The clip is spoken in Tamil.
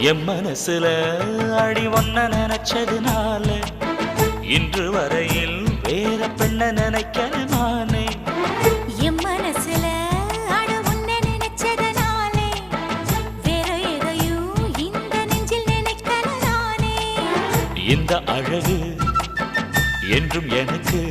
என் மனசுல அடி ஒன்ன நினைச்சதுனால இன்று வரையில் வேற பெண்ண நினைக்கிற நானே. என் மனசுல அட உன்னை நினைச்சதனாலே வேற எதையும் இந்த நெஞ்சில் நினைக்கல நானே. இந்த அழகு என்றும் எனக்கு